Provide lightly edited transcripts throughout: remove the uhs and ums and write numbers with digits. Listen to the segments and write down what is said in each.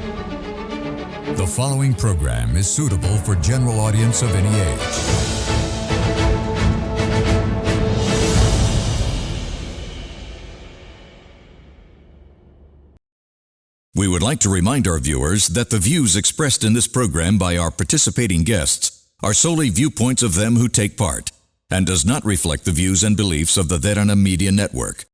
The following program is suitable for general audience of any age. We would like to remind our viewers that the views expressed in this program by our participating guests are solely viewpoints of them who take part and does not reflect the views and beliefs of the Derana Media Network.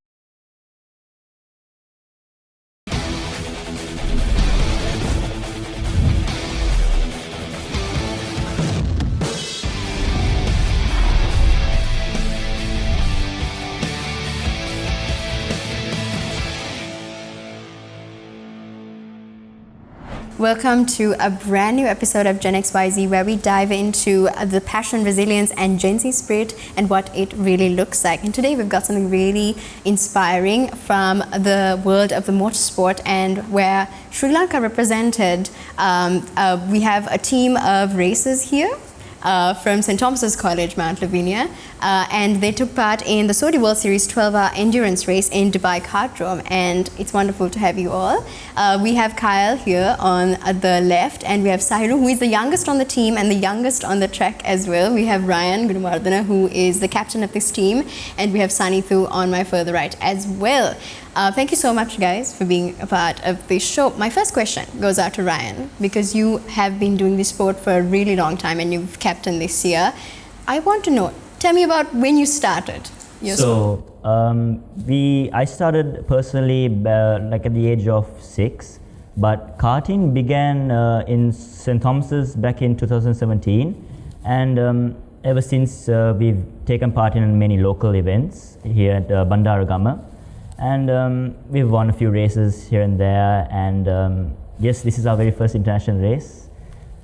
Welcome to a brand new episode of Gen XYZ, where we dive into the passion, resilience and Gen Z spirit and what it really looks like. And today we've got something really inspiring from the world of the motorsport, and where Sri Lanka represented. We have a team of racers here from St. Thomas's College, Mount Lavinia, and they took part in the Saudi World Series 12-hour endurance race in Dubai Kartdrome, and it's wonderful to have you all. We have Kyle here on the left, and we have Sairu, who is the youngest on the team and the youngest on the track as well. We have Ryan Gunawardana, who is the captain of this team, and we have Sanithu on my further right as well. Thank you so much, guys, for being a part of this show. My first question goes out to Ryan, because you have been doing this sport for a really long time and you've captained this year. I want to know, tell me about when you started your sport. I started personally like at the age of 6, but karting began in St. Thomas's back in 2017, and ever since we've taken part in many local events here at Bandaragama. And we've won a few races here and there, and yes, this is our very first international race.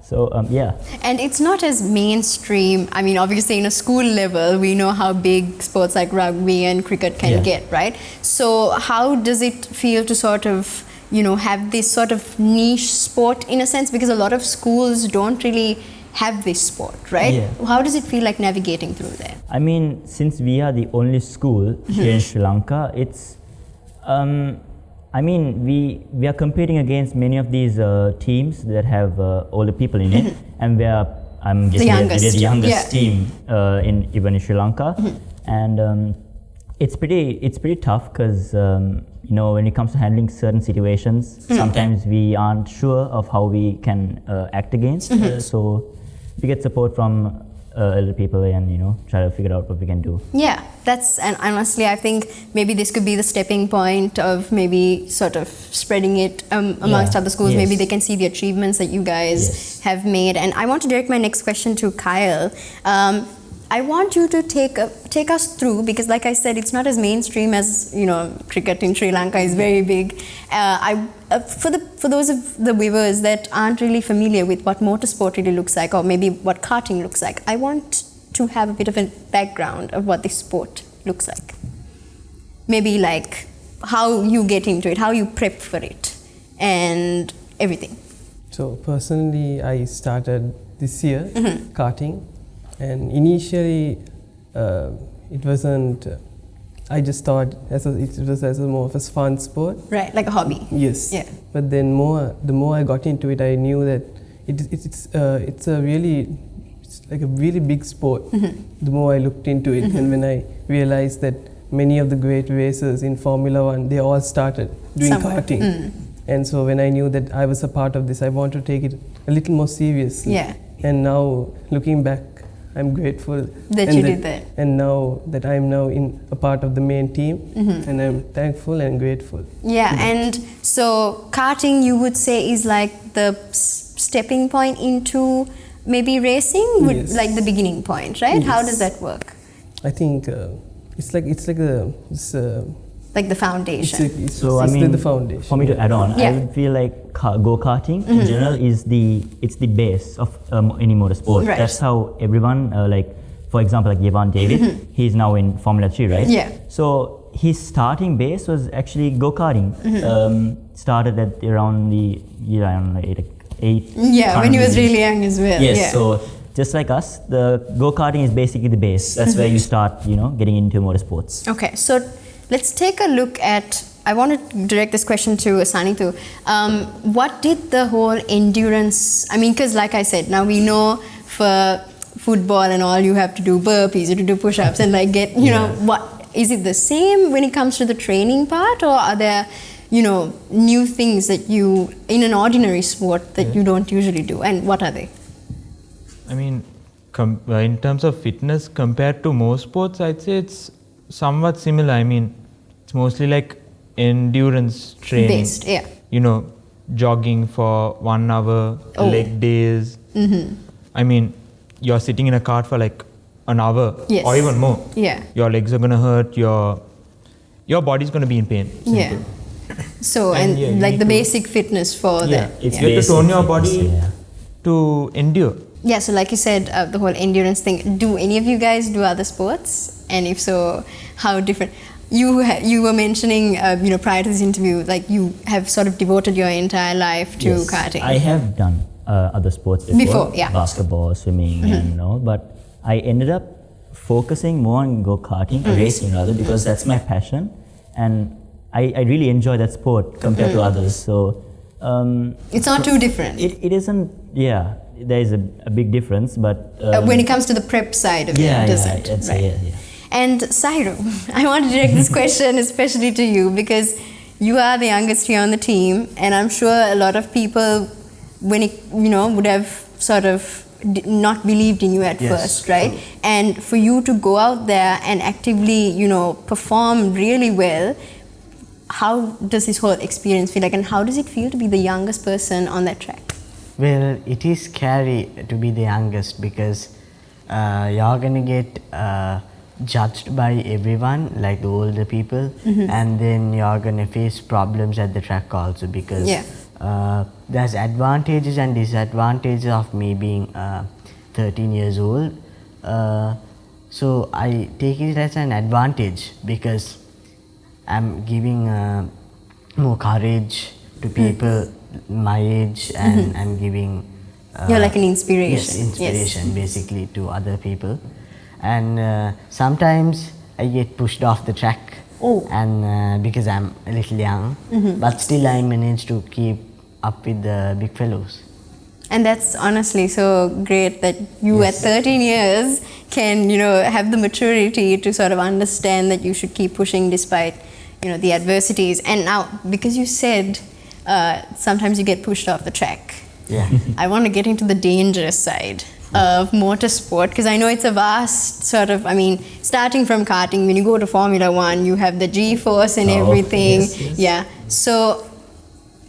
So yeah. And it's not as mainstream. I mean, obviously in a school level, we know how big sports like rugby and cricket can get, right? So how does it feel to sort of, you know, have this sort of niche sport in a sense? Because a lot of schools don't really have this sport, right? Yeah. How does it feel like navigating through that? I mean, since we are the only school here in Sri Lanka, it's I mean, we are competing against many of these teams that have older people in it, and I'm guessing we're the youngest team even in Sri Lanka, and it's pretty tough, because you know, when it comes to handling certain situations, sometimes we aren't sure of how we can act against. So we get support from elder people, and you know, try to figure out what we can do. Yeah, and honestly, I think maybe this could be the stepping point of maybe sort of spreading it amongst other schools. Maybe they can see the achievements that you guys have made. And I want to direct my next question to Kyle. I want you to take us through, because like I said, it's not as mainstream as, you know, cricket in Sri Lanka is very big. For those of the viewers that aren't really familiar with what motorsport really looks like, or maybe what karting looks like, I want to have a bit of a background of what this sport looks like. Maybe like how you get into it, how you prep for it, and everything. So personally, I started this year karting. And initially, it wasn't. I just thought it was as a more of a fun sport. Right, like a hobby. Yes. Yeah. But then the more I got into it, I knew that it's like a really big sport. The more I looked into it, and when I realized that many of the great racers in Formula One, they all started doing karting. And so when I knew that I was a part of this, I wanted to take it a little more seriously. Yeah. And now, looking back, I'm grateful that you did that. And now that I'm now in a part of the main team, and I'm thankful and grateful. Yeah, and so karting, you would say, is like the stepping point into maybe racing, like the beginning point, right? Yes. How does that work? I think it's like the foundation. It's the foundation. For me to add on, I would feel like go-karting in general is the base of any motorsport. Right. That's how everyone, like for example, like Yevan David, he's now in Formula 3, right? Yeah. So his starting base was actually go-karting. Started at around the year, I don't know, 8. Yeah, when he was really young as well. Yes. Yeah. So just like us, the go-karting is basically the base. That's where you start, you know, getting into motorsports. Okay, so let's take a look at I want to direct this question to Sanithu. What did the whole endurance, I mean, because like I said, now we know for football and all, you have to do burpees, you have to do push-ups and like get, you know, what, is it the same when it comes to the training part, or are there, you know, new things that you, in an ordinary sport that you don't usually do, and what are they? I mean, in terms of fitness compared to most sports, I'd say it's somewhat similar. I mean, it's mostly like endurance training. Based, yeah. You know, jogging for 1 hour, leg days. I mean, you're sitting in a cart for like an hour or even more. Yeah. Your legs are going to hurt, your body's going to be in pain. Simple. Yeah. So, and like the basic fitness for that. It's you have to tone your body to endure. Yeah, so like you said, the whole endurance thing. Do any of you guys do other sports? And if so, how different? You were mentioning, you know, prior to this interview, like you have sort of devoted your entire life to karting. I have done other sports before, basketball, swimming, and all. But I ended up focusing more on go-karting, racing rather, because that's my passion, and I really enjoy that sport compared to others. So it's not too different. It isn't. Yeah. There is a big difference, but when it comes to the prep side of it, doesn't it? Right. And Sairu, I want to direct this question especially to you, because you are the youngest here on the team, and I'm sure a lot of people, when it, you know, would have sort of not believed in you at first, right? And for you to go out there and actively, you know, perform really well, how does this whole experience feel like, and how does it feel to be the youngest person on that track? Well, it is scary to be the youngest, because you're gonna get judged by everyone, like the older people, and then you're gonna face problems at the track also, because there's advantages and disadvantages of me being 13 years old. So I take it as an advantage, because I'm giving more courage to people my age, and giving you're like an inspiration. Yes, inspiration basically to other people. And sometimes I get pushed off the track, and because I'm a little young, but still I manage to keep up with the big fellows. And that's honestly so great that you at 13 years can, you know, have the maturity to sort of understand that you should keep pushing despite, you know, the adversities. And now, because you said sometimes you get pushed off the track. I want to get into the dangerous side of motorsport, because I know it's a vast sort of, I mean, starting from karting, when you go to Formula 1, you have the G-force and everything. So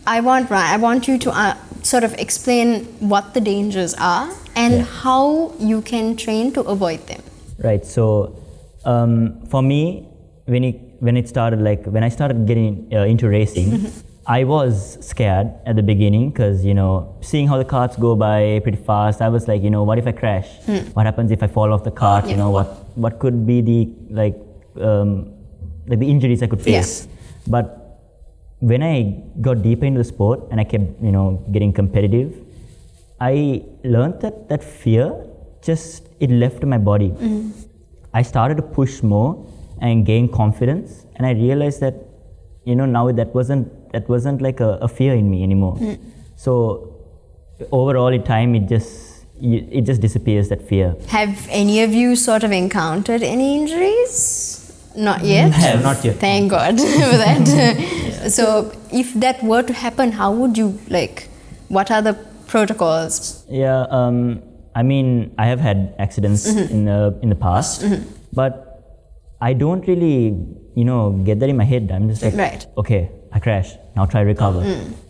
I want you to sort of explain what the dangers are and how you can train to avoid them. Right. So for me, when it started, like when I started getting into racing, I was scared at the beginning, because, you know, seeing how the carts go by pretty fast, I was like, you know, what if I crash? What happens if I fall off the cart? You know, what could be the like the injuries I could face? But when I got deeper into the sport and I kept, you know, getting competitive, I learned that fear just, it left my body. I started to push more and gain confidence, and I realized that, you know, now that wasn't like a fear in me anymore. So overall in time, it just disappears, that fear. Have any of you sort of encountered any injuries? Not yet? No, not yet. Thank God for that. So if that were to happen, how would you, like, what are the protocols? I mean, I have had accidents in the past, but I don't really, you know, get that in my head. I'm just like, okay, I crashed, now try to recover.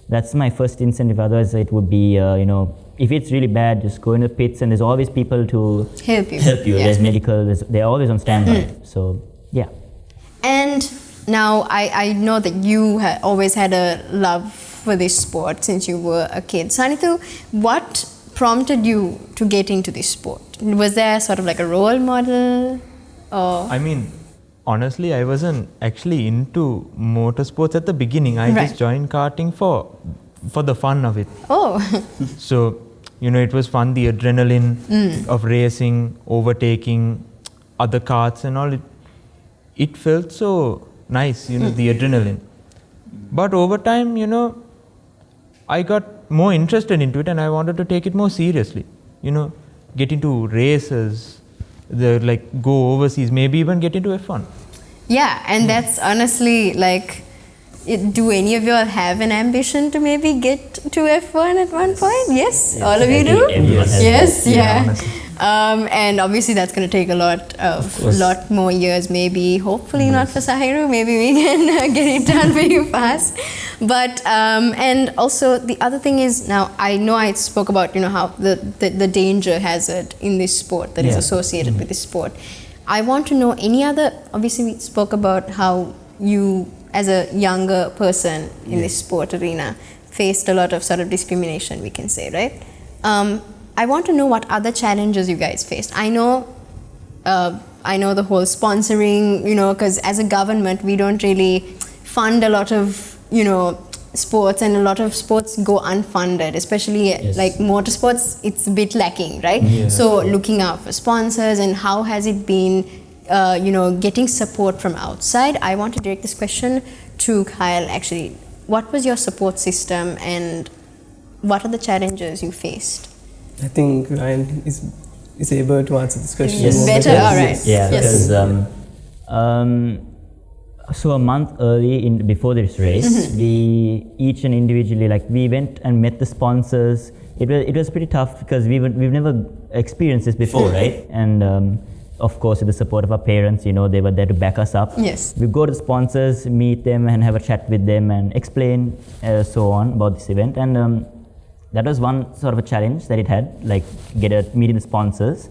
That's my first incentive. Otherwise, it would be, you know, if it's really bad, just go in the pits, and there's always people to help you. There's medical, they're always on standby. So, yeah. And now I know that you always had a love for this sport since you were a kid. Sanithu, what prompted you to get into this sport? Was there sort of like a role model? Or? I mean, honestly, I wasn't actually into motorsports at the beginning. I just joined karting for the fun of it. So, you know, it was fun, the adrenaline of racing, overtaking other karts and all. It felt so nice, you know, the adrenaline. But over time, you know, I got more interested into it and I wanted to take it more seriously. You know, get into races, go overseas, maybe even get into F1. Yeah, and that's honestly like, do any of you all have an ambition to maybe get to F1 at one point? Yes, all of you do? Yes, yeah. And obviously that's going to take a lot more years, maybe. Hopefully not for Sahiru. Maybe we can get it done very fast. But and also the other thing is, now I know I spoke about, you know, how the danger hazard in this sport that is associated with this sport. I want to know any other. Obviously we spoke about how you, as a younger person in this sport arena, faced a lot of sort of discrimination, we can say, right? I want to know what other challenges you guys faced. I know the whole sponsoring, you know, because as a government, we don't really fund a lot of, you know, sports, and a lot of sports go unfunded, especially like motorsports, it's a bit lacking, right? Yeah. So looking out for sponsors, and how has it been, you know, getting support from outside? I want to direct this question to Kyle, actually. What was your support system, and what are the challenges you faced? I think Ryan is able to answer this question. Yes, better. All right. Yeah, because so a month early before this race, we each and individually, like, we went and met the sponsors. It was pretty tough because we've never experienced this before, right? And of course, with the support of our parents, you know, they were there to back us up. Yes. We go to the sponsors, meet them, and have a chat with them, and explain so on about this event. And that was one sort of a challenge that it had, like meeting the sponsors.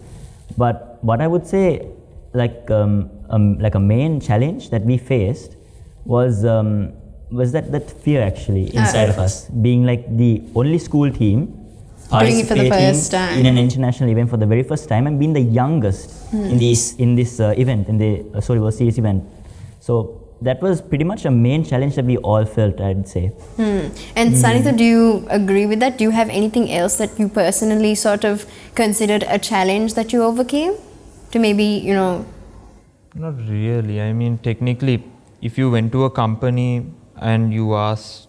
But what I would say, like a main challenge that we faced was that fear actually inside of us, being like the only school team doing it for the first time in an international event for the very first time, and being the youngest in this event, in the Soli World Series event. So that was pretty much a main challenge that we all felt, I'd say. And Sanitha, do you agree with that? Do you have anything else that you personally sort of considered a challenge that you overcame? To maybe, you know... Not really. I mean, technically, if you went to a company and you asked,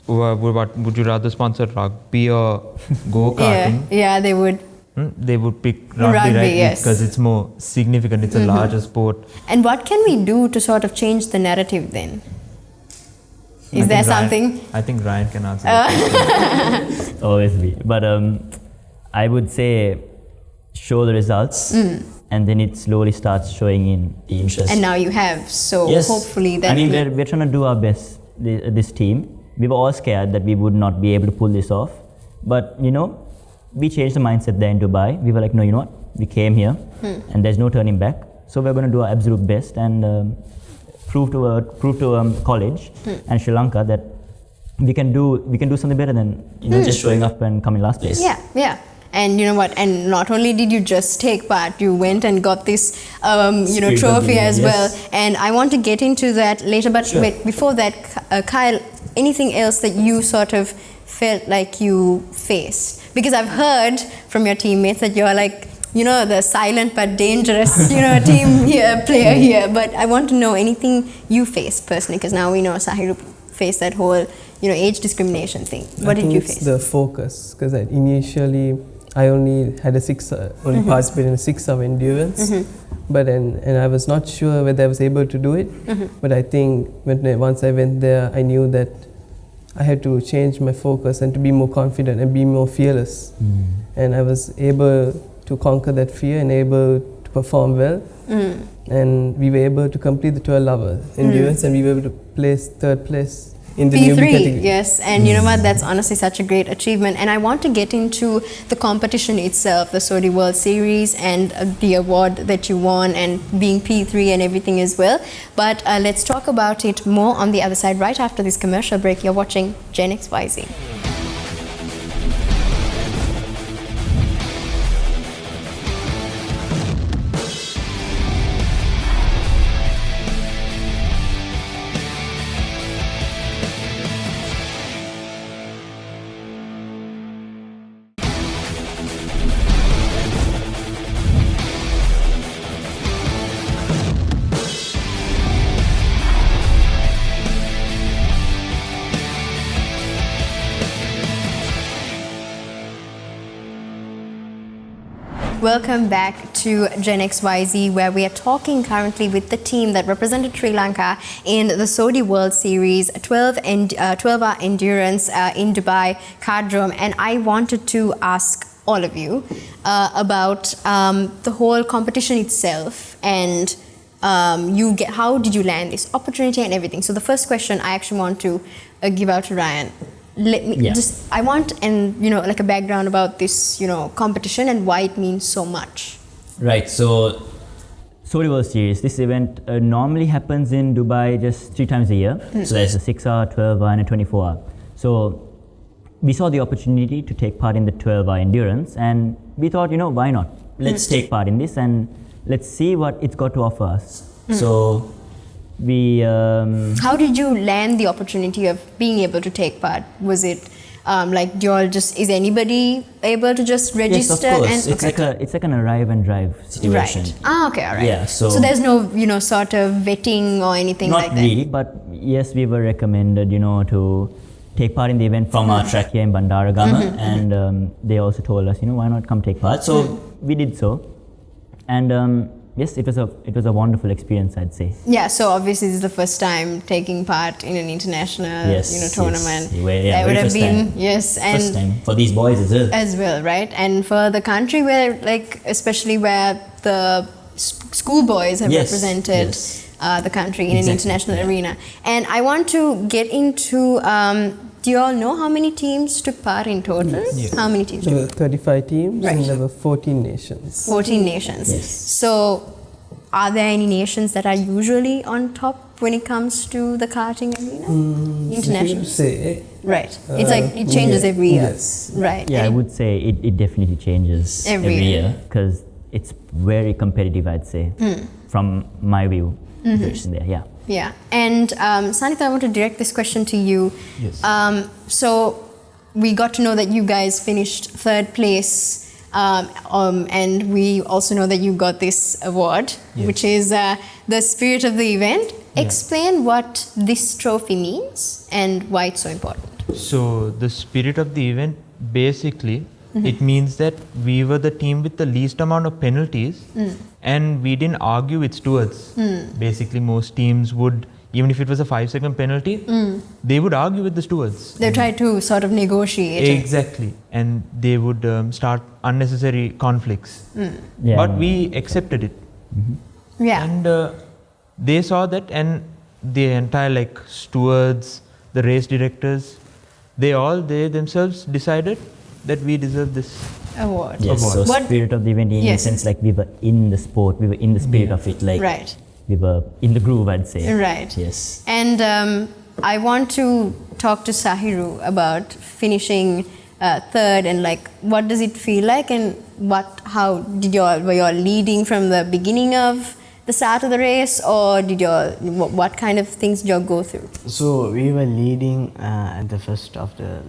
what would you rather sponsor, rugby or go-karting? Yeah, they would. They would pick rugby, right? Yes. Because it's more significant, it's a larger sport. And what can we do to sort of change the narrative then? Is there something? I think Ryan can answer that question. Always be. But I would say show the results, and then it slowly starts showing in the interest. And now you have, so hopefully that... I mean, we're trying to do our best, this team. We were all scared that we would not be able to pull this off. But, you know, we changed the mindset there in Dubai. We were like, no, you know what? We came here, and there's no turning back. So we're going to do our absolute best and prove to college and Sri Lanka that we can do something better than, you know, just showing up and coming last place. Yeah. And you know what? And not only did you just take part, you went and got this, trophy as well. And I want to get into that later. But wait, before that, Kyle, anything else that you sort of felt like you faced? Because I've heard from your teammates that you're like, you know, the silent but dangerous, you know, player here. But I want to know anything you faced personally, because now we know Sahiru faced that whole, you know, age discrimination thing. What did you face? It's the focus, because initially I only had only participated in a 6-hour endurance, but and I was not sure whether I was able to do it. But I think once I went there, I knew that I had to change my focus and to be more confident and be more fearless. And I was able to conquer that fear and able to perform well. And we were able to complete the 12-hour endurance, and we were able to place 3rd place in the P3, newbie category. Yes, and you know what, that's honestly such a great achievement. And I want to get into the competition itself, the Soli World Series, and the award that you won, and being P3 and everything as well. But let's talk about it more on the other side, right after this commercial break. You're watching Gen XYZ. Welcome back to Gen XYZ, where we are talking currently with the team that represented Sri Lanka in the Saudi World Series 12-hour endurance in Dubai Cardrome. And I wanted to ask all of you about the whole competition itself and how did you land this opportunity and everything. So the first question I actually want to give out to Ryan. I want like a background about this competition and why it means so much. Right, so Saudi World Series, this event normally happens in Dubai just 3 times a year. So there's a 6-hour, 12-hour and a 24-hour. So we saw the opportunity to take part in the 12-hour endurance and we thought, why not? Let's take part in this and let's see what it's got to offer us. So we how did you land the opportunity of being able to take part? Was it is anybody able to just register? Yes, of course. It's like an arrive and drive situation. Right. Okay, all right. Yeah, so there's no sort of vetting or anything like that. Not really, but yes, we were recommended to take part in the event from our track here in Bandaragama, and they also told us why not come take part. So we did so, and yes, it was a wonderful experience, I'd say. Yeah, so obviously this is the first time taking part in an international tournament. Yes. That would have been time. Yes, and first time for these boys as well. As well, right? And for the country where especially where the schoolboys have represented the country in an international arena. And I want to get into do you all know how many teams took part in total? Yes. How many teams? There were 35 teams Right. and there were 14 nations. 14 nations. Yes. So, are there any nations that are usually on top when it comes to the karting arena? International. Say, Right. It's it changes every year. Yes. Right. Yeah, I would say it definitely changes Every year because it's very competitive, I'd say, from my view. There, yeah. Yeah. And Sanitha, I want to direct this question to you. Yes. So we got to know that you guys finished 3rd place, and we also know that you got this award, which is the spirit of the event. Yeah. Explain what this trophy means and why it's so important. So the spirit of the event, basically, it means that we were the team with the least amount of penalties and we didn't argue with stewards. Basically, most teams would, even if it was a 5-second penalty, they would argue with the stewards. They try to sort of negotiate. Exactly. And they would start unnecessary conflicts. Yeah. But we accepted it. Yeah. And they saw that, and the entire stewards, the race directors, they themselves decided that we deserve this award. Yes, so spirit of the event in a sense we were in the sport, we were in the spirit of it, right. We were in the groove, I'd say. Right. Yes. And I want to talk to Sahiru about finishing 3rd and what does it feel like and how were you all leading from the beginning of the start of the race, or what kind of things did you all go through? So we were leading at the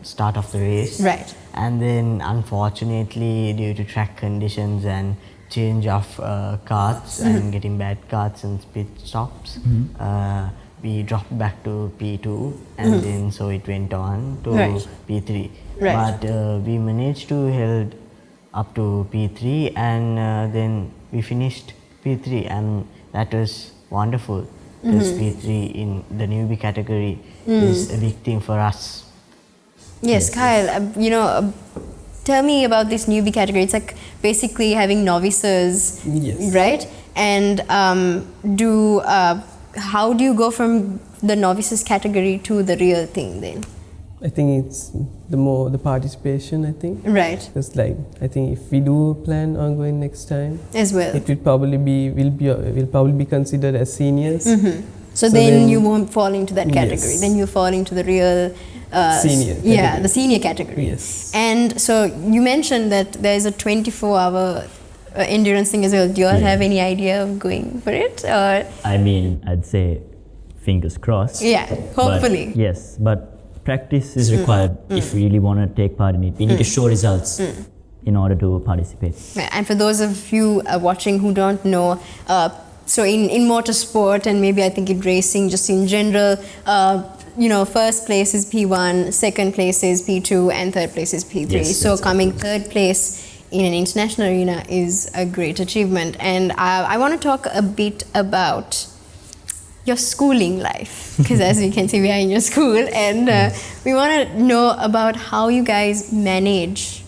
start of the race. Right. And then unfortunately, due to track conditions and change of carts and getting bad carts and pit stops, we dropped back to P2 and then so it went on to P3. Right. But we managed to held up to P3 and then we finished P3 and that was wonderful because P3 in the newbie category is a big thing for us. Yes, Kyle, tell me about this newbie category. It's basically having novices, right? And how do you go from the novices category to the real thing then? I think it's the participation, I think. Right. Because I think if we do plan on going next time, as well, it will probably be considered as seniors. So then you won't fall into that category. Then you fall into the real senior. The senior category. Yes. And so you mentioned that there is a 24-hour endurance thing as well. Do you all have any idea of going for it? Or? I mean, I'd say fingers crossed. Yeah, hopefully. But practice is required if we really want to take part in it. We need to show results in order to participate. And for those of you watching who don't know, so in motorsport and maybe I think in racing, just in general, first place is P1, second place is P2, and third place is P3. Yes, so coming third place in an international arena is a great achievement. And I want to talk a bit about your schooling life, because as we can see, we are in your school, and we want to know about how you guys manage,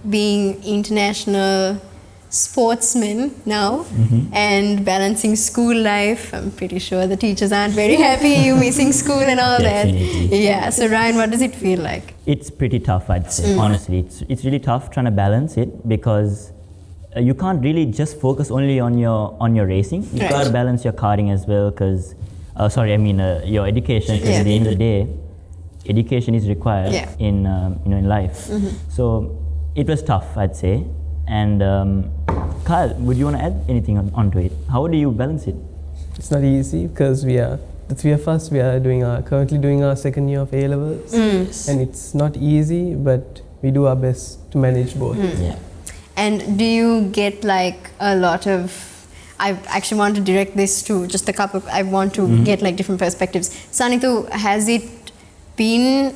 being international sportsmen now and balancing school life. I'm pretty sure the teachers aren't very happy you missing school and all Definitely. that. Yeah. So Ryan, what does it feel like? It's pretty tough, I'd say. Honestly, it's really tough trying to balance it, because you can't really just focus only on your racing. You Right. got to balance your karting as well, because your education. Because at the end of the day, education is required in in life. So it was tough, I'd say. And Kyle, would you want to add anything onto it? How do you balance it? It's not easy because the three of us, we are currently doing our second year of A levels, and it's not easy, but we do our best to manage both. Yeah. And do you get like a lot of, I actually want to direct this to just a couple, I want to get like different perspectives. Sanithu, has it been,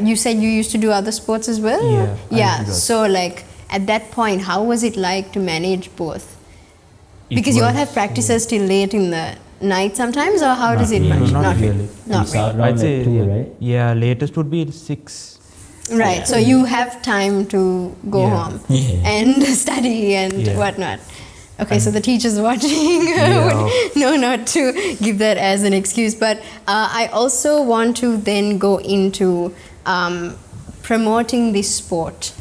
you said you used to do other sports as well? Yeah. Yeah, so like at that point, how was it like to manage both? Because you all have practices till late in the night sometimes, or how does it really. manage? No, not really. Not really. Around I'd say, like 2, right? yeah, latest would be 6. Right, so you have time to go Yeah. home Yeah. and study and Yeah. whatnot. Okay, so the teachers watching Yeah. would know not to give that as an excuse. But I also want to then go into promoting this sport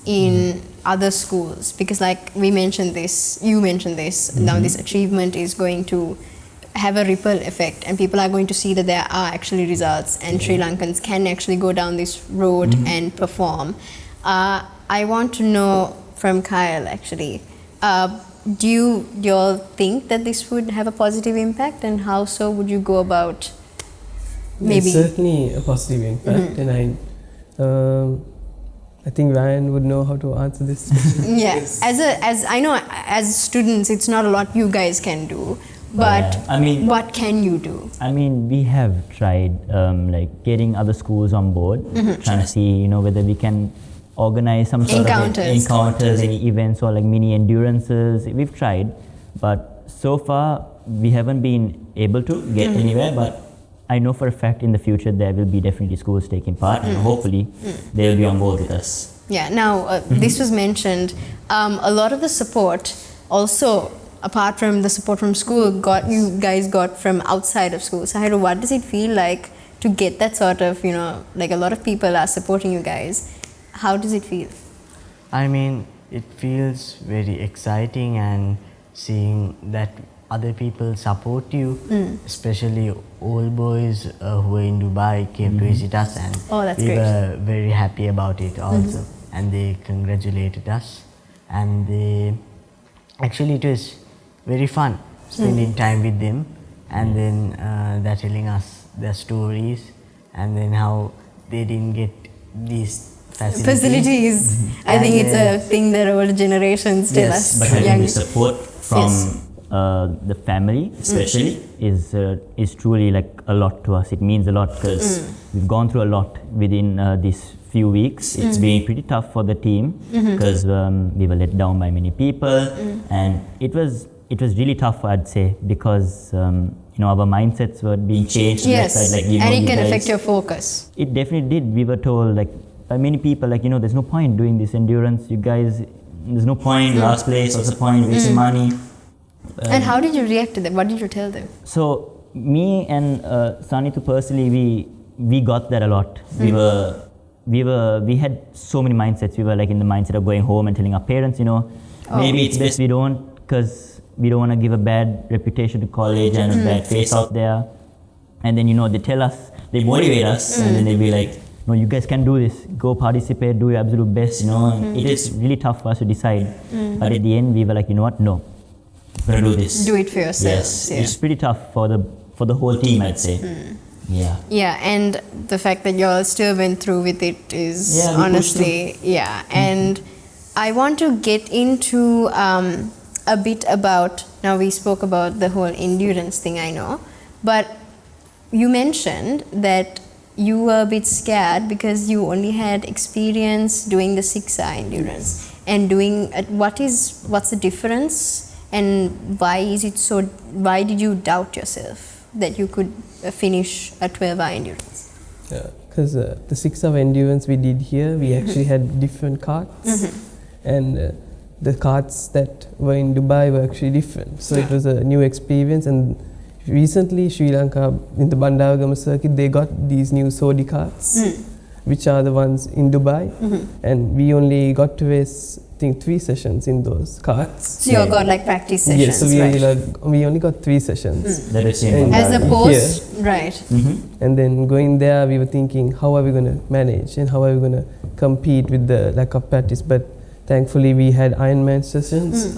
in other schools, because like we mentioned this, you mentioned this, now this achievement is going to have a ripple effect, and people are going to see that there are actually results, and Sri Lankans can actually go down this road and perform. I want to know from Kyle actually, do you all think that this would have a positive impact, and how so would you go about maybe? It's certainly a positive impact, and I think Ryan would know how to answer this question. Yeah, as I know, as students, it's not a lot you guys can do, but Yeah, I mean- what can you do? I mean, we have tried like getting other schools on board, trying to see whether we can organize some sort of encounters, any events or like mini endurances. We've tried, but so far we haven't been able to get anywhere. But I know for a fact in the future there will be definitely schools taking part, and hopefully they will be on board with us. Yeah, now this was mentioned, a lot of the support also, apart from the support from school, you guys got from outside of school. So Hairu, what does it feel like to get that sort of, like a lot of people are supporting you guys? How does it feel? I mean, it feels very exciting, and seeing that other people support you, especially old boys who were in Dubai came to visit us, and Oh, that's we great. were very happy about it also, and they congratulated us, and actually it was very fun spending time with them, and then they're telling us their stories, and then how they didn't get these facilities. I think And, it's a thing that older generations tell Yes, us. but having young- the support from the family especially is truly like a lot to us. It means a lot because we've gone through a lot within these few weeks. It's been pretty tough for the team because we were let down by many people, and it was really tough, I'd say, because our mindsets were being changed. Yes, Like, and it you can guys- affect your focus. It definitely did. We were told like by many people, like there's no point doing this endurance. You guys, there's no point. Last place. What's the point? Wasting money. And how did you react to them? What did you tell them? So me and Sanithu personally, we got that a lot. We had so many mindsets. We were like in the mindset of going home and telling our parents, maybe it's best we don't, because we don't want to give a bad reputation to college and a bad face out there. And then they tell us, they motivate us, and then they be like, no, you guys can do this. Go participate, do your absolute best. And it is really tough for us to decide. But at the end, we were like, you know what? No, we're gonna do this. Do it for yourself. Yes, it's pretty tough for the whole team, I'd say. Yeah. Yeah, and the fact that y'all still went through with it is Yeah, we honestly, yeah. And I want to get into a bit about, now we spoke about the whole endurance thing, I know, but you mentioned that you were a bit scared because you only had experience doing the 6-hour endurance and doing what's the difference, and why did you doubt yourself that you could finish a 12-hour endurance? Because the 6-hour endurance we did here, we actually had different carts, and the carts that were in Dubai were actually different. So it was a new experience, and recently Sri Lanka, in the Bandaragama circuit, they got these new Sodi carts, which are the ones in Dubai, and we only got to race, I think, 3 sessions in those carts. So you got like practice sessions, yes, so we only got 3 sessions. That is same. As opposed, right. And then going there, we were thinking, how are we going to manage and how are we going to compete with the lack of practice? But thankfully, we had Ironman sessions,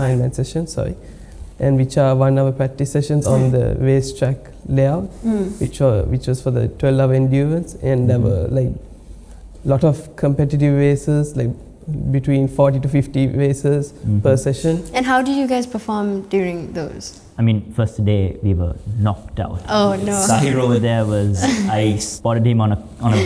and which are 1-hour practice sessions on the racetrack layout, which was for the 12-hour endurance, and there were like lot of competitive races, like between 40 to 50 races per session. And how did you guys perform during those? I mean, first day we were knocked out. Oh no! Sahir over there I spotted him on a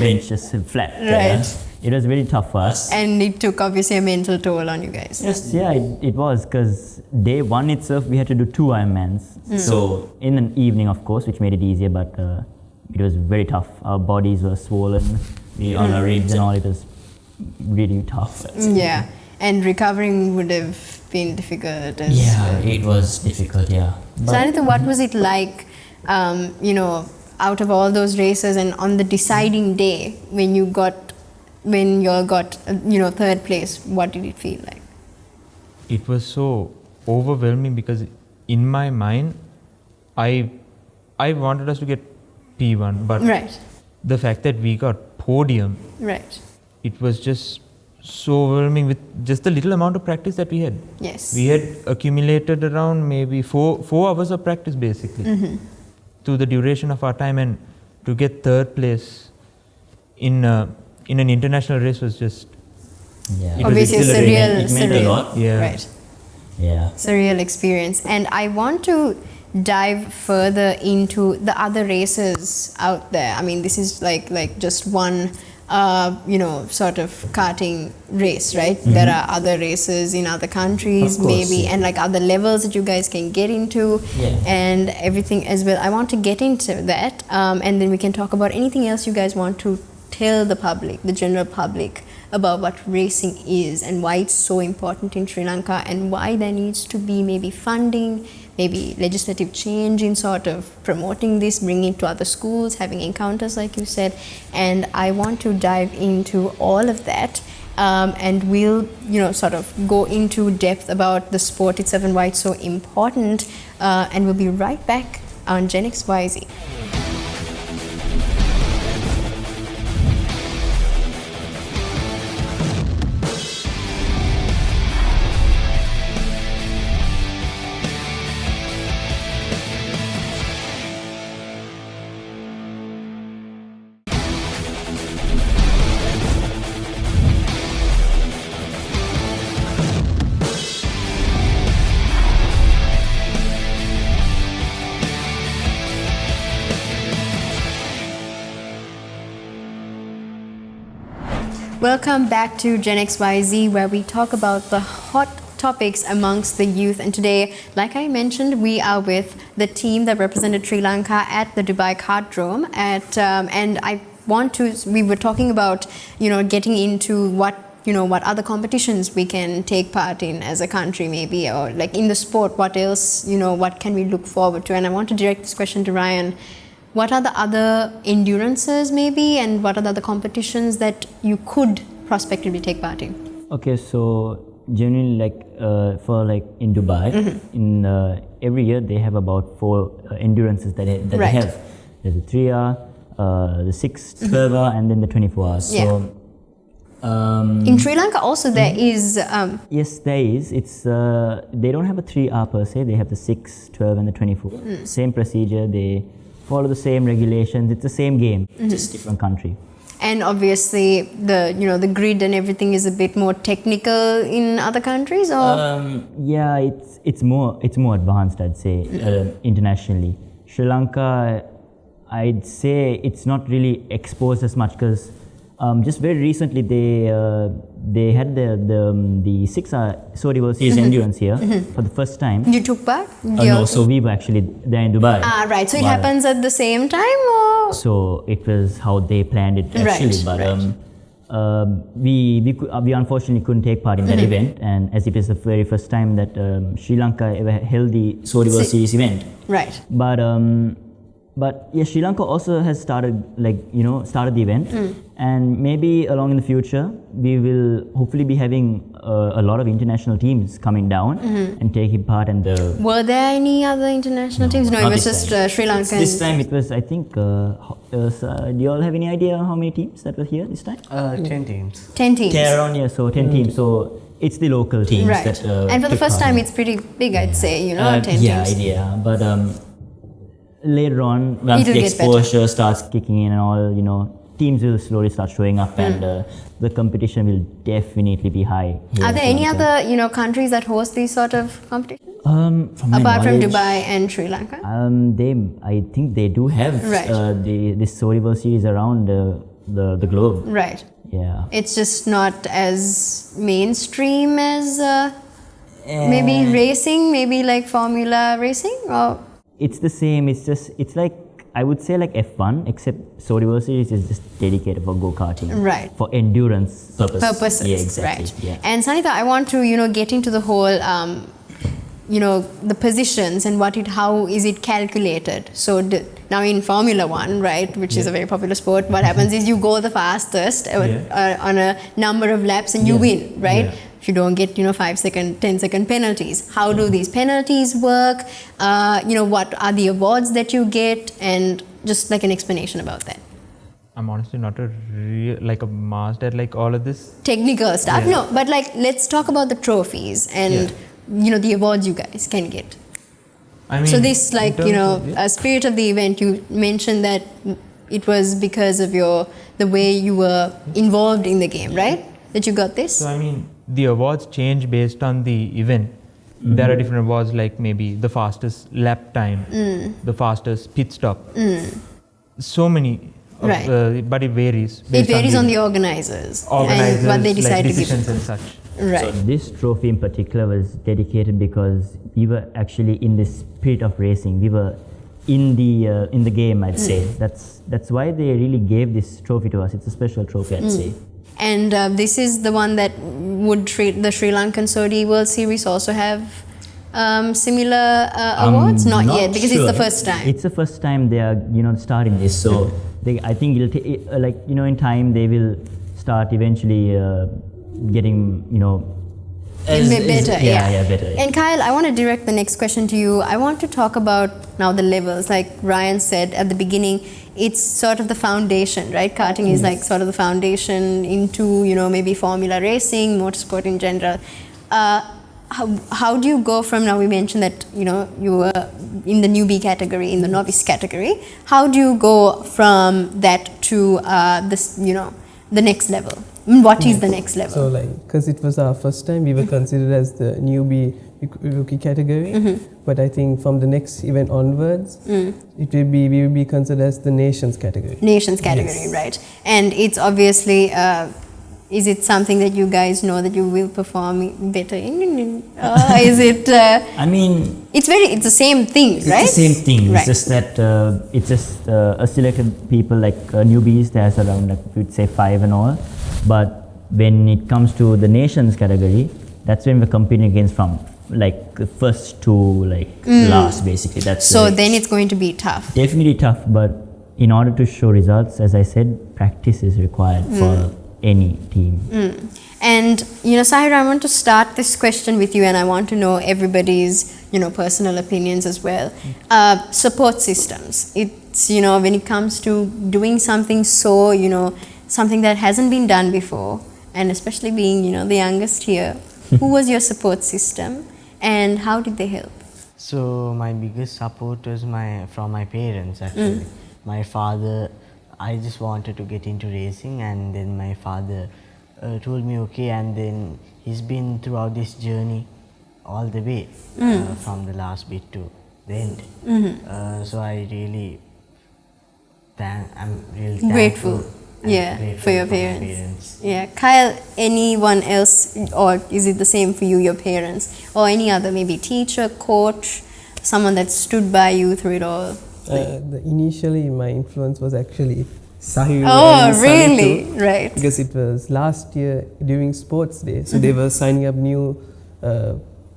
bench just flat. Right. It was really tough for us. And it took obviously a mental toll on you guys. Yes, yeah, it was, because day 1 itself we had to do 2 Ironmans. So in the evening, of course, which made it easier, but it was very tough. Our bodies were swollen, on our ribs and all. It was really tough. Yeah, and recovering would have been difficult as well. It was difficult, yeah. So Anita, what was it like, out of all those races and on the deciding day when you got 3rd place, what did it feel like? It was so overwhelming because in my mind, I wanted us to get P1, but right. the fact that we got podium, right, it was just so overwhelming with just the little amount of practice that we had. Yes. We had accumulated around maybe 4 hours of practice basically through the duration of our time, and to get 3rd place in an international race was just obviously it meant a lot. Right. Yeah. Surreal experience. And I want to dive further into the other races out there. I mean, this is like just one sort of karting race, right? There are other races in other countries, maybe, and like other levels that you guys can get into, and everything as well. I want to get into that, and then we can talk about anything else you guys want to tell the public, the general public, about what racing is and why it's so important in Sri Lanka, and why there needs to be maybe funding, maybe legislative change in sort of promoting this, bringing it to other schools, having encounters like you said. And I want to dive into all of that, and we'll sort of go into depth about the sport itself and why it's so important, and we'll be right back on Gen XYZ. Welcome back to Gen XYZ, where we talk about the hot topics amongst the youth. And today, like I mentioned, we are with the team that represented Sri Lanka at the Dubai Kartdrome. We were talking about, getting into what other competitions we can take part in as a country, maybe, or like in the sport, what else, what can we look forward to? And I want to direct this question to Ryan. What are the other endurances maybe, and what are the other competitions that you could prospectively take part in? Okay, so generally for in Dubai, in every year they have about 4 endurances that they have. There's the 3-hour, the 6, 12-hour, and then the 24-hour. So in Sri Lanka also there is... Yes, there is. It's they don't have a 3-hour per se. They have the 6, 12 and the 24. Same procedure. They follow the same regulations. It's the same game, just different country. And obviously the grid and everything is a bit more technical in other countries, or yeah, it's more advanced, I'd say, internationally. Sri Lanka, I'd say it's not really exposed as much because just very recently they had the 6-hour Saudi World Series endurance here for the first time. You took part? No, so we were actually there in Dubai. Ah, right. So it happens at the same time, or? So it was how they planned it actually, we unfortunately couldn't take part in that event, and as it was the very first time that Sri Lanka ever held the Saudi World Series event. Right. But yeah, Sri Lanka also has started started the event, and maybe along in the future we will hopefully be having a lot of international teams coming down and taking part. And were there any other international teams? No, it was just Sri Lanka. This time it was, I think. Do you all have any idea how many teams that were here this time? 10 teams. 10 teams. Around, yeah, so 10 teams. So it's the local teams that. And for the first time, it's pretty big, I'd say. 10 teams. Yeah, but. Later on, once the exposure starts kicking in and all, teams will slowly start showing up, and the competition will definitely be high. Are there any other, countries that host these sort of competitions? Apart from Dubai and Sri Lanka? I think they do have this Saudi World Series around the globe. Right. Yeah. It's just not as mainstream as maybe racing, maybe like Formula racing, or? It's the same. It's like, I would say like F1, except Saudi World Series is just dedicated for go-karting. Right. For endurance purposes. Yeah, exactly. Right. Yeah. And Sanitha, I want to, get into the whole, the positions and how is it calculated. So now in Formula 1, right, which is a very popular sport, what happens is you go the fastest on a number of laps and you win, right? Yeah. If you don't get 5-second, 10-second penalties. How do these penalties work? What are the awards that you get? And just like an explanation about that. I'm honestly not a master at all of this technical stuff. No, but let's talk about the trophies and the awards you guys can get. So this a spirit of the event, you mentioned that it was because of the way you were involved in the game, right? That you got this? So the awards change based on the event. There are different awards like maybe the fastest lap time, the fastest pit stop. So many, but it varies. It varies on the organizers and what they decide to give. And such. Right. So this trophy in particular was dedicated because we were actually in the spirit of racing. We were in the game, I'd say. That's why they really gave this trophy to us. It's a special trophy, I'd say. And this is the one that would the Sri Lankan Saudi World Series also have similar awards? Not yet, because it's the first time. It's the first time they are, starting this. So I think it'll take, in time they will start eventually getting, better. Yeah, better. Yeah. And Kyle, I want to direct the next question to you. I want to talk about now the levels. Like Ryan said at the beginning, it's sort of the foundation, right? Karting is like sort of the foundation into, maybe Formula racing, motorsport in general. How do you go from, now we mentioned that, you were in the newbie category, in the novice category. How do you go from that to the next level? What is the next level? So because it was our first time, we were considered as the newbie rookie category. But I think from the next event onwards, we will be considered as the nations category. Nations category, right. And it's obviously, is it something that you guys know that you will perform better in? Is it? It's the same thing, right? It's the same thing. Right. It's just that it's just a selected people like newbies. There's around we'd say 5 and all. But when it comes to the nations category, that's when we're competing against from first to last, basically. Then it's going to be tough. Definitely tough, but in order to show results, as I said, practice is required for any team. And Sahira, I want to start this question with you, and I want to know everybody's personal opinions as well. Support systems. It's when it comes to doing something so something that hasn't been done before, and especially being the youngest here. Who was your support system, and how did they help? So my biggest support was from my parents actually. My father, I just wanted to get into racing, and then my father told me okay, and then he's been throughout this journey all the way from the last bit to the end. So I really I'm really Grateful. thankful. and Yeah, grateful for your my parents. Yeah, Kyle, anyone else, or is it the same for you, your parents, or any other maybe teacher, coach, someone that stood by you through it all? Initially, my influence was actually Sahil Oh, and really? Sanithu, Right. because it was last year during sports day, so they were signing up new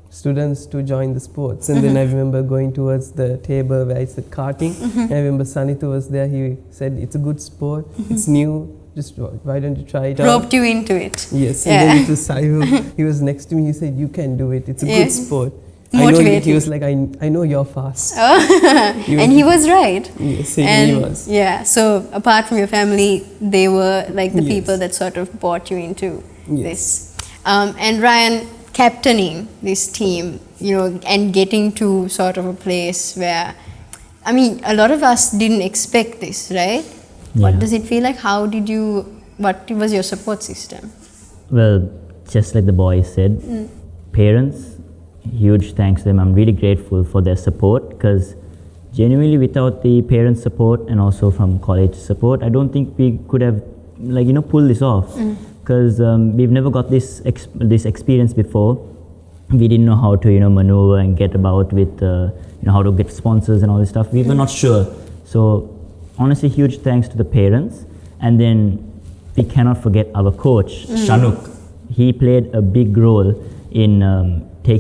students to join the sports, and then I remember going towards the table where I said karting, and I remember Sanithu was there. He said it's a good sport, it's new, just why don't you try it out? Roped you into it. Yes, Yeah. and then it was Sahil. He was next to me. He said, "You can do it. It's a Yeah. good sport." I know Motivated. he was like, I know you're fast. And he was right. Yes, And he was. yeah, so apart from your family, they were like the Yes. people that sort of brought you into Yes. this. And Ryan, captaining this team, and getting to sort of a place where, I mean, a lot of us didn't expect this, right? What Yeah. does it feel like? What was your support system? Well, just like the boy said, parents, huge thanks to them. I'm really grateful for their support, because genuinely without the parents' support and also from college support, I don't think we could have pulled this off, because we've never got this experience before. We didn't know how to maneuver and get about with how to get sponsors and all this stuff. We were not sure. So honestly, huge thanks to the parents. And then we cannot forget our coach, Shanuk. He played a big role in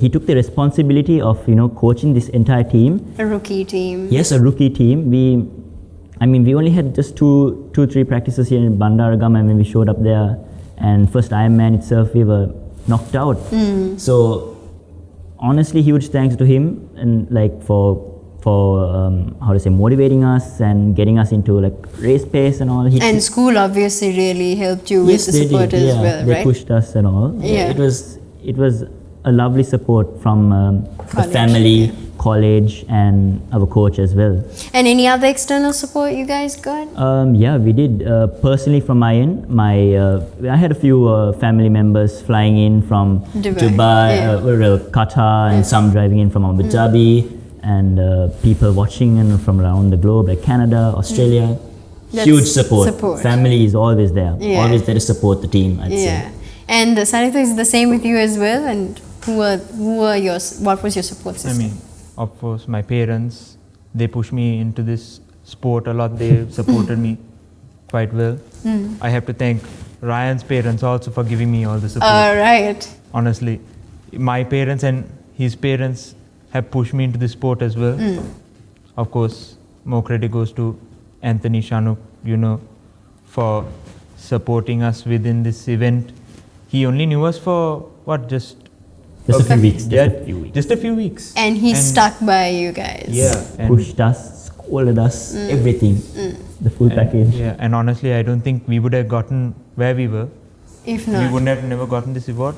he took the responsibility of coaching this entire team. A rookie team. Yes, a rookie team. We only had just two, 3 practices here in Bandaragam, and when we showed up there, and first Ironman itself, we were knocked out. So honestly, huge thanks to him, and for motivating us and getting us into race pace and all. And school obviously really helped you Yes, with the they support did. as Yeah, well, they right? pushed us and all. Yeah. It was a lovely support from the College, family, college, and our coach as well. And any other external support you guys got? Yeah, we did. Personally, from my end, I had a few family members flying in from Dubai, yeah. Qatar, and some driving in from Abu Dhabi, and people watching from around the globe, like Canada, Australia. That's Huge support. support. Family is always there. Yeah. Always there to support the team, I'd say. Yeah. And Sanitha, is the same with you as well? And what was your support system? Of course, my parents, they pushed me into this sport a lot. They supported me quite well. I have to thank Ryan's parents also for giving me all the support. Right. Honestly, my parents and his parents have pushed me into the sport as well. Of course, more credit goes to Anthony Shanuk, for supporting us within this event. He only knew us for just a few weeks. Just a few weeks. And he stuck by you guys. Yeah. And Pushed us, scolded us, everything. The full package. Yeah, and honestly, I don't think we would have gotten where we were. If We not. wouldn't have never gotten this award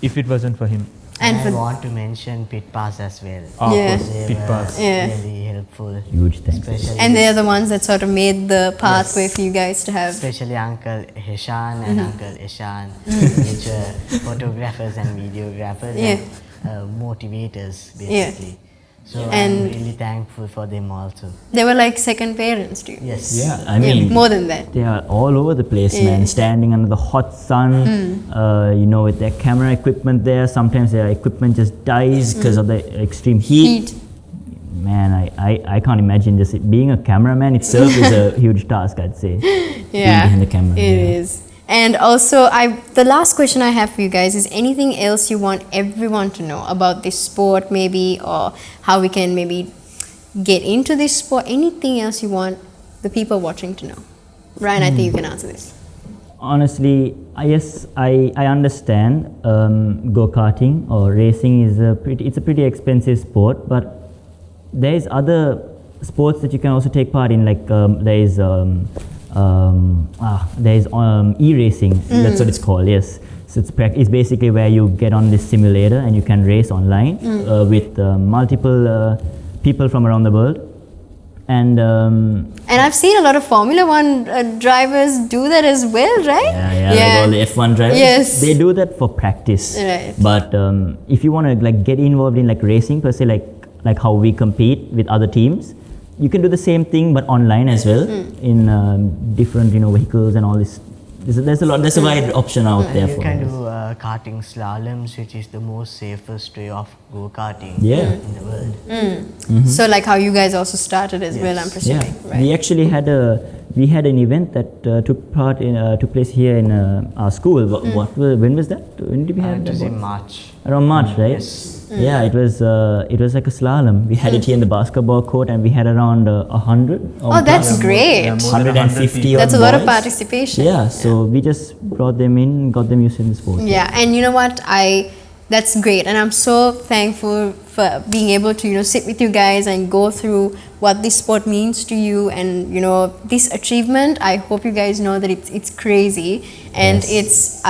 if it wasn't for him. And I for want to mention Pit Pass as well. Of Yeah. course, They Pit were Pass. Yeah. really helpful. Huge thanks. Especially, and they're the ones that sort of made the pathway for you guys to have. especially Uncle Heshan and Uncle Ishan, which are photographers and videographers and motivators, basically. So And- I'm really thankful for them also. They were like second parents to you. Yes. Yeah, I mean, More than that. they are all over the place, Yeah. man. Standing under the hot sun, with their camera equipment there. Sometimes their equipment just dies because of the extreme heat. Man, I can't imagine just being a cameraman itself is a huge task, I'd say. Being Yeah, behind the camera. it is. And also, the last question I have for you guys is anything else you want everyone to know about this sport, maybe, or how we can maybe get into this sport? Anything else you want the people watching to know? Ryan, I think you can answer this. Honestly, yes, I understand go-karting or racing is it's a pretty expensive sport, but there is other sports that you can also take part in, like there is e-racing, that's what it's called, yes. So it's basically where you get on this simulator and you can race online with multiple people from around the world. And I've seen a lot of Formula One drivers do that as well, right? yeah, like all the F1 drivers. Yes. They do that for practice. Right. But if you want to get involved in racing per se, like how we compete with other teams, you can do the same thing but online as well in different vehicles and all this. There's a wide option out there you for can us. do karting slaloms, which is the most safest way of go-karting in the world. So like how you guys also started as well, I'm presuming. Yeah, Right? we actually had an event that took place here in our school. When was that? When did we have It that? was in March. Around March, right? Yes. Yeah, it was like a slalom. We had it here in the basketball court, and we had around 100. Oh, that's great. 150. That's a odd lot of boys. participation. Yeah, so we just brought them in, got them used to the sport. Yeah, and you know what? That's great, and I'm so thankful for being able to sit with you guys and go through what this sport means to you, and this achievement. I hope you guys know that it's crazy, and it's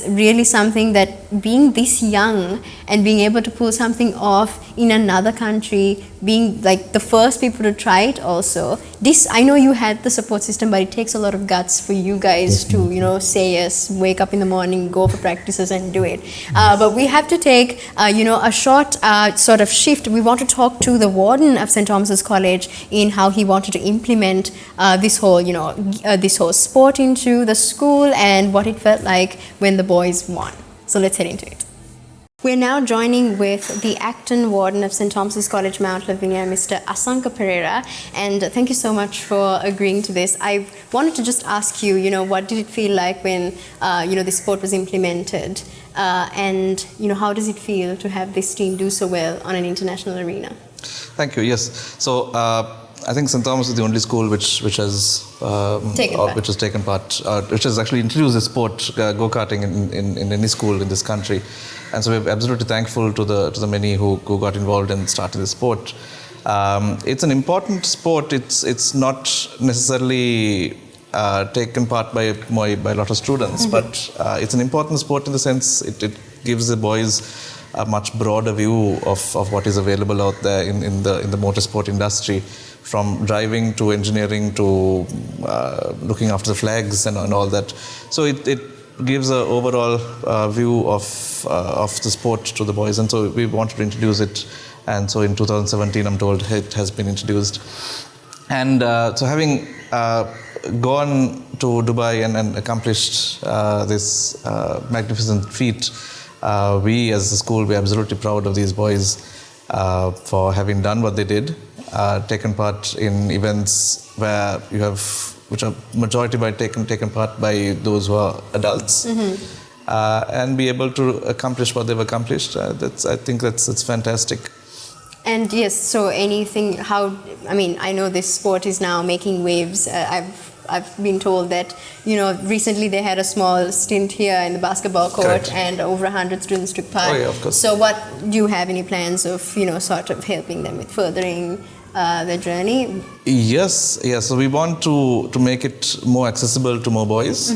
really something that being this young and being able to pull something off in another country, being like the first people to try it also. This, I know you had the support system, but it takes a lot of guts for you guys to say yes, wake up in the morning, go for practices and do it. But we have to take a short sort of shift. We want to talk to the warden of St. Thomas's College in how he wanted to implement this whole sport into the school and what it felt like when the boys won. So let's head into it. We're now joining with the Acton Warden of St. Thomas's College, Mount Lavinia, Mr. Asanka Pereira, and thank you so much for agreeing to this. I wanted to just ask you, what did it feel like when, this sport was implemented, and, how does it feel to have this team do so well on an international arena? Thank you. Yes. So I think St. Thomas is the only school which has taken part, which has actually introduced the sport go-karting in any school in this country, and so we're absolutely thankful to the many who got involved in starting the sport. It's an important sport. It's not necessarily taken part by a lot of students, but it's an important sport in the sense it gives the boys a much broader view of what is available out there in the motorsport industry, from driving to engineering to looking after the flags and all that. So it gives an overall view of the sport to the boys, and so we wanted to introduce it. And so in 2017, I'm told it has been introduced. And so having gone to Dubai and accomplished this magnificent feat, we as a school, we're absolutely proud of these boys for having done what they did, taken part in events where which are majority by taken part by those who are adults, and be able to accomplish what they've accomplished. I think that's fantastic. And yes, so I know this sport is now making waves. I've been told that, recently they had a small stint here in the basketball court. Correct. And over 100 students took part. Oh, yeah, of course. So do you have any plans of, sort of helping them with furthering their journey? Yes. So we want to make it more accessible to more boys,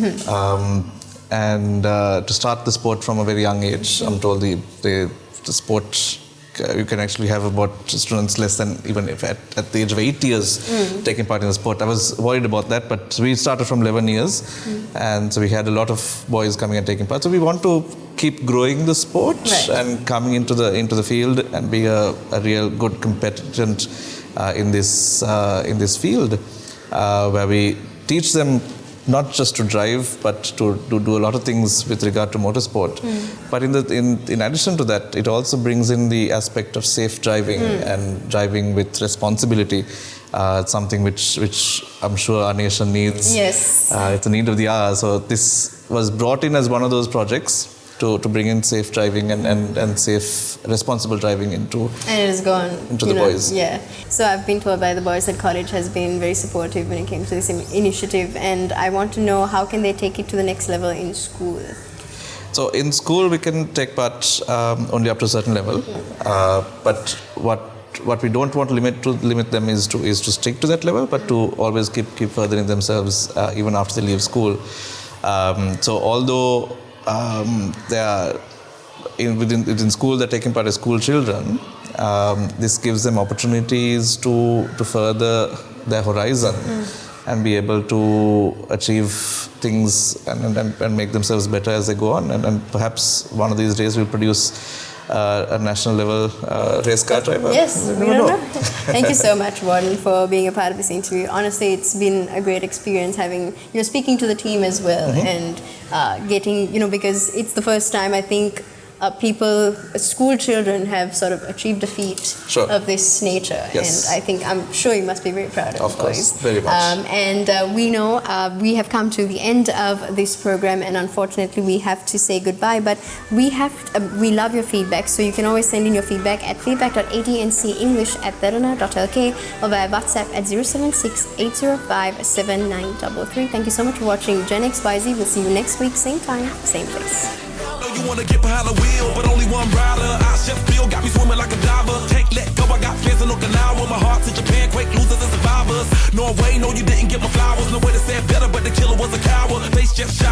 and to start the sport from a very young age. I'm told the sport, you can actually have about students less than even if at the age of 8 years taking part in the sport. I was worried about that, but we started from 11 years, and so we had a lot of boys coming and taking part. So we want to keep growing the sport and coming into the field and be a real good competitor in this field, where we teach them not just to drive, but to do a lot of things with regard to motorsport. But in addition to that, it also brings in the aspect of safe driving and driving with responsibility. It's something which I'm sure our nation needs. Yes. It's a need of the hour. So this was brought in as one of those projects to bring in safe driving and safe, responsible driving into. And it has gone into the boys. Yeah. So I've been told by the boys that college has been very supportive when it came to this initiative, and I want to know how can they take it to the next level in school. So in school we can take part only up to a certain level, but what we don't want to limit them is to stick to that level, but to always keep furthering themselves even after they leave school. So although they are within school, they're taking part as school children. This gives them opportunities to further their horizon and be able to achieve things and make themselves better as they go on. And perhaps one of these days we'll produce a national level race car driver. Yes, we don't know. Thank you so much, Warden, for being a part of this interview. Honestly, it's been a great experience having, speaking to the team as well, and getting, because it's the first time I think school children have sort of achieved a feat of this nature. Yes. And I'm sure you must be very proud of the boys. Very much. And we know we have come to the end of this program, and unfortunately we have to say goodbye, but we love your feedback, so you can always send in your feedback at feedback.atncenglish@derana.lk or via WhatsApp at 076-805-7933. Thank you so much for watching Gen XYZ. We'll see you next week, same time, same place. You wanna get behind the wheel, but only one rider. I chef Bill got me swimming like a diver. Can't let go, I got plans in Okinawa. My heart's in Japan, quake losers and survivors. Norway, no, you didn't get my flowers. No way to say it better, but the killer was a coward. Face just shot.